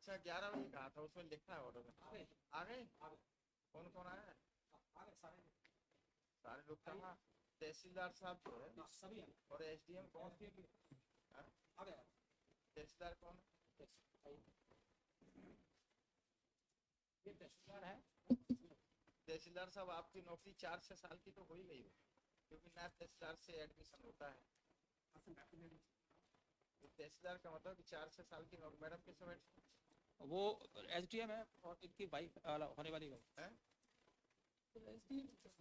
अच्छा 11 बजे कहा था, उसमें लिखा है ऑर्डर में। आ गए? कौन कौन आया है? सारे लोग कहाँ? तहसीलदार साहब जो है और एसडीएम कौन? हाँ? तहसीलदार कौन है? तहसीलदार साहब आपकी नौकरी 4 से 6 साल की तो हो ही गई हो, क्योंकि नायब तहसीलदार से एडमिशन होता है। तो तहसीलदार का मतलब कि 4 से 6 साल की नौकरी। मैडम किस समय वो एसडीएम है और इनकी वाइफ होने वाली वाइफ है?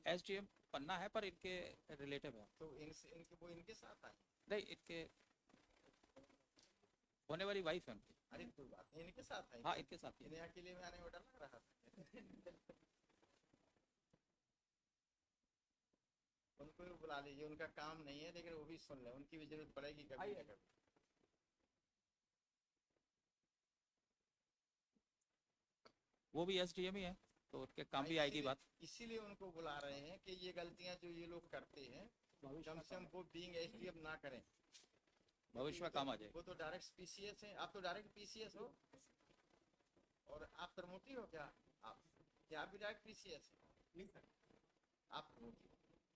एसडीएम पन्ना है, पर इनके रिलेटिव है। तो इनके वो इनके साथ आए? नहीं, इनके होने वाली वाइफ है उनकी। अरे कोई बात नहीं, इनके साथ आए। हाँ, इनके साथ ही है। इन्हें अकेले में आने में डर लग रहा था। उनको भी बुला लीजिए, उनका काम नहीं है लेकिन वो भी सुन ले, उनकी भी जरूरत पड़ेगी कभी ना कभी। वो भी एसडीएम ही है, तो उनके काम हाँ, भी आएगी बात। इसीलिए उनको बुला रहे हैं कि ये गलतियां जो ये लोग करते हैं कम से कम वो बीइंग एसडीएम ना करें। भविष्य में काम आ जाए। वो तो डायरेक्ट पीसीएस है, आप तो डायरेक्ट पीसीएस हो। और आप प्रमोटी हो क्या? आप क्या आप भी डायरेक्ट पीसीएस है? आप प्रमोटी हो।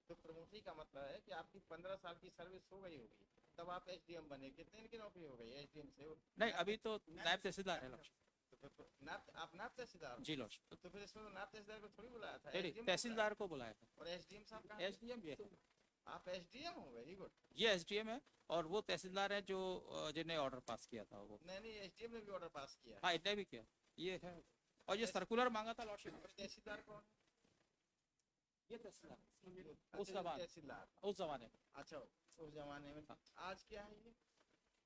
तो प्रमोटी का मतलब है कि आपकी 15 साल की सर्विस हो गई होगी, तब आप एसडीएम बने। कितने दिन की नौकरी हो गई एसडीएम से? नहीं, अभी तो नायब तहसीलदार है लॉर्ड। तो फिर आप नायब तहसीलदार जी लॉर्ड। तो फिर इसमें तो नायब तहसीलदार को थोड़ी बुलाया था, नहीं, एसडीएम को बुलाया। तहसीलदार को बुलाया था। और एसडीएम साहब कहाँ? एसडीएम ये है। आप एसडीएम हो, वेरी गुड। ये एसडीएम है और वो तहसीलदार है जो जिन्हें ऑर्डर पास किया था वो। नहीं नहीं, एसडीएम ने भी ऑर्डर पास किया है। हाँ, इतने भी किया। ये है। और ये सर्कुलर मांगा था लॉर्डशिप। तहसीलदार कौन? ये तहसीलदार उस अच्छा, जमाने तहसीलदार उस जमाने में। अच्छा, उस जमाने में। हाँ। आज क्या है ये?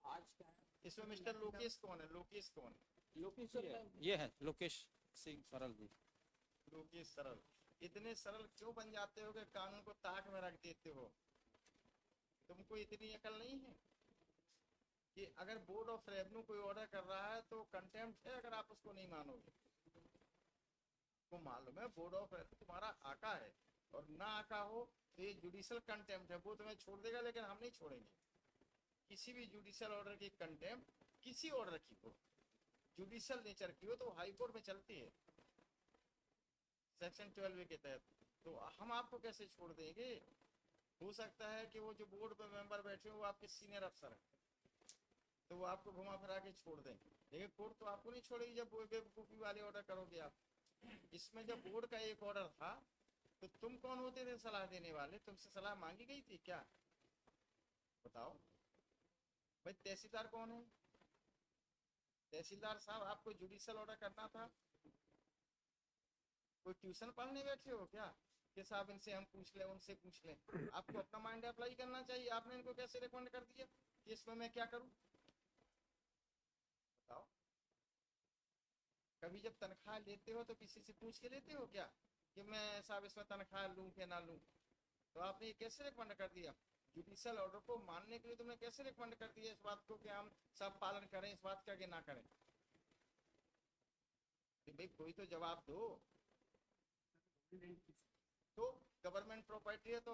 आज क्या है? इसमें मिस्टर लोकेश कौन है? लोकेश कौन है? लोकेश ये है लोकेश सिंह सरल जी। लोकेश सरल। इतने सरल क्यों बन जाते हो कि कानून को ताक में रख देते हो? तुमको इतनी अकल नहीं है कि अगर बोर्ड ऑफ रेवेन्यू कोई ऑर्डर कर रहा है तो कंटेम्प्ट है, अगर आप उसको नहीं मानोगे। तो मालूम है बोर्ड ऑफ रेवेन्यू तुम्हारा आका है, और ना आका हो तो ये जुडिशियल कंटेम्प्ट है, वो तुम्हें छोड़ देगा, लेकिन हम नहीं छोड़ेंगे। किसी भी जुडिशियल ऑर्डर की कंटेम्प्ट, किसी ऑर्डर की हो, जुडिशियल नेचर की हो, तो हाई कोर्ट में चलती है सेक्शन 12 के तहत। तो हम आपको कैसे छोड़ देंगे? हो सकता है कि वो जो बोर्ड पे मेंबर बैठे हो वो आपके सीनियर अफसर हैं, तो वो आपको घुमा फिरा के छोड़ दें, लेकिन कोर्ट तो आपको नहीं छोड़ेगी जब वो बेवकूफी वाले ऑर्डर करोगे आप। इसमें जब बोर्ड का एक ऑर्डर था तो तुम कौन होते थे सलाह देने वाले? तुमसे सलाह मांगी गई थी क्या? बताओ भाई, तहसीलदार कौन है? तहसीलदार साहब, आपको जुडिशियल ऑर्डर करना था, कोई ट्यूशन पढ़ने बैठे हो क्या कि साहब इनसे हम पूछ लें उनसे पूछ लें? आपको अपना माइंड अप्लाई करना चाहिए। आपने इनको कैसे रिकमेंड कर दिया कि इसमें मैं क्या करूं? बताओ। कभी जब तनख्वाह लेते हो तो किसी से पूछ के लेते हो क्या कि मैं साहब इसमें तनख्वाह लूं कि ना लूं? तो आपने ये कैसे रिकमेंड कर दिया? जुडिशियल ऑर्डर को मानने के लिए तुमने कैसे रिकमेंड कर दिया इस बात को कि हम सब पालन करें, इस बात का कि ना करें? कि भाई कोई तो जवाब दो। तो गवर्नमेंट प्रॉपर्टी है तो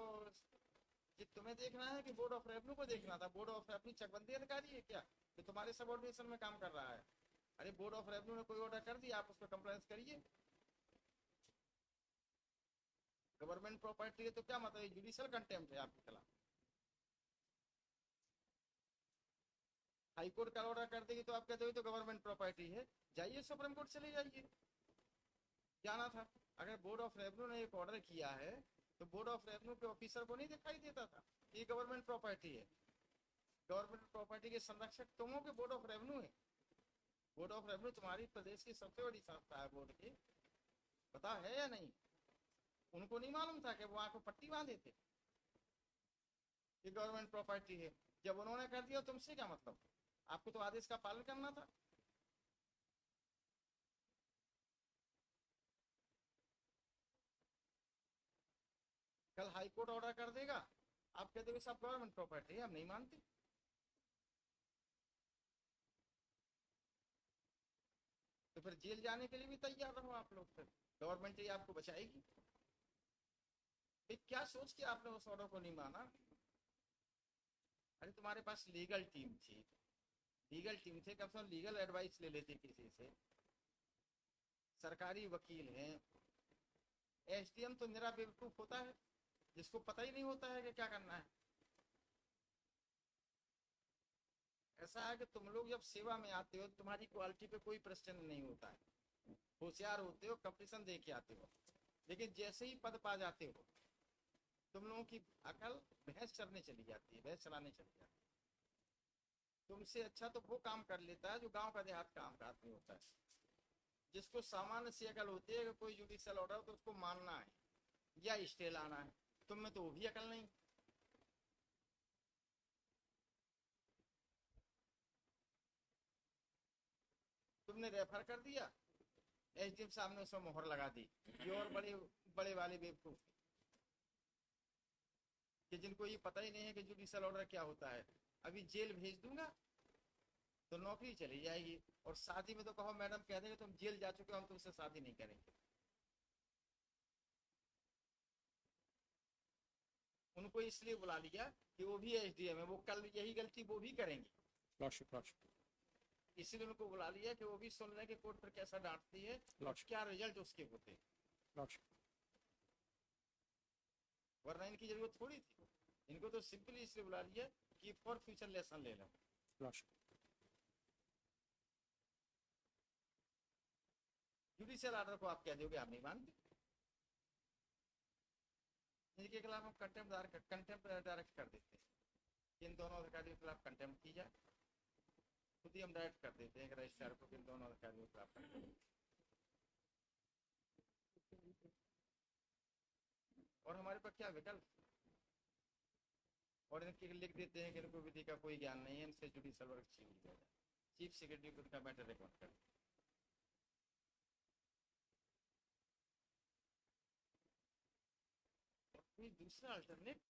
ये तुम्हें देखना है कि बोर्ड ऑफ रेवेन्यू को देखना था? बोर्ड ऑफ रेवेन्यू चकबंदी अधिकारी है क्या कि तुम्हारे सबऑर्डिनेशन में काम कर रहा है? अरे बोर्ड ऑफ रेवेन्यू ने कोई ऑर्डर कर दिया, आप उस पर कंप्लेंट करिए। गवर्नमेंट प्रॉपर्टी है तो क्या मतलब जुडिशियल कंटेम्प्ट है आपके खिलाफ? हाईकोर्ट का ऑर्डर कर देगी तो आप कहते हो तो गवर्नमेंट प्रॉपर्टी है, जाइए सुप्रीम कोर्ट चले जाइए। जाना था। अगर बोर्ड ऑफ रेवेन्यू ने एक ऑर्डर किया है तो बोर्ड ऑफ रेवेन्यू के ऑफिसर को नहीं दिखाई देता था ये गवर्नमेंट प्रॉपर्टी है? गवर्नमेंट प्रॉपर्टी के संरक्षक तुम हो कि बोर्ड ऑफ रेवेन्यू है? बोर्ड ऑफ रेवेन्यू तुम्हारी प्रदेश की सबसे बड़ी संस्था है बोर्ड की, पता है या नहीं? उनको नहीं मालूम था कि वो आंखों पट्टी बांधे थे ये गवर्नमेंट प्रॉपर्टी है? जब उन्होंने कर दिया तुमसे क्या मतलब? आपको तो आदेश का पालन करना था। कल हाईकोर्ट ऑर्डर कर देगा, आप कहते हो सब गवर्नमेंट प्रॉपर्टी है, हम नहीं मानते। तो फिर जेल जाने के लिए भी तैयार रहो आप लोग, फिर गवर्नमेंट ही आपको बचाएगी। क्या सोच के आपने उस ऑर्डर को नहीं माना? अरे तुम्हारे पास लीगल टीम थी, लीगल टीम थे, कम से कम लीगल एडवाइस ले लेते किसी से। सरकारी वकील हैं। एसडीएम तो निरा बेवकूफ होता है, जिसको पता ही नहीं होता है कि क्या करना है। ऐसा है कि तुम लोग जब सेवा में आते हो, तुम्हारी क्वालिटी पे कोई प्रश्न नहीं होता है, होशियार होते हो, कंपटीशन दे के आते हो। लेकिन जैसे ही पद पा जाते हो, तुम लोगों की अकल भैंस चरने चली जाती है, भैंस चलाने चली जाती है। तुमसे अच्छा तो वो काम कर लेता है जो गांव का देहात काम का आदमी होता है, जिसको सामान्य सी अकल होती है कि कोई जुडिशियल ऑर्डर तो उसको मानना है या स्टे लाना है। तुम में तो वो भी अकल नहीं। तुमने रेफर कर दिया, एसडीएम साहब ने उसमें मोहर लगा दी। ये और बड़े बड़े वाले बेवकूफ कि जिनको ये पता ही नहीं है कि जुडिशियल ऑर्डर क्या होता है। अभी जेल भेज दूंगा तो नौकरी चली जाएगी, और शादी में तो कहो मैडम कह देंगे तुम जेल जा चुके हो, हम तुमसे शादी नहीं करेंगे। उनको इसलिए बुला लिया कि वो भी एसडीएम है, वो कल यही गलती वो भी करेंगे, इसलिए उनको बुला लिया कि वो भी सुन रहे कि कोर्ट पर कैसा डांटती है और क्या रिजल्ट उसके होते हैं। वरना इनकी जरूरत थोड़ी थी। इनको तो सिंपली इसलिए बुला लिया कि फॉर फ्यूचर लेसन ले लो। जुडिशियल ऑर्डर को आप कह दोगे आप नहीं मानते, इनके खिलाफ हम कंटेम्प्ट डायरेक्ट कर देते हैं। इन दोनों अधिकारियों के खिलाफ कंटेम्प्ट की जाए, खुद ही हम डायरेक्ट कर देते हैं रजिस्ट्रार को इन दोनों अधिकारियों के खिलाफ कंटेम्प्ट। और हमारे पास क्या विकल्प, और इनके लिख देते हैं कि इनको विधि का कोई ज्ञान नहीं है, इनसे जुडिशियल वर्क छीन लिया जाए, चीफ सेक्रेटरी को इनका मैटर रिकॉर्ड कर। कोई दूसरा अल्टरनेट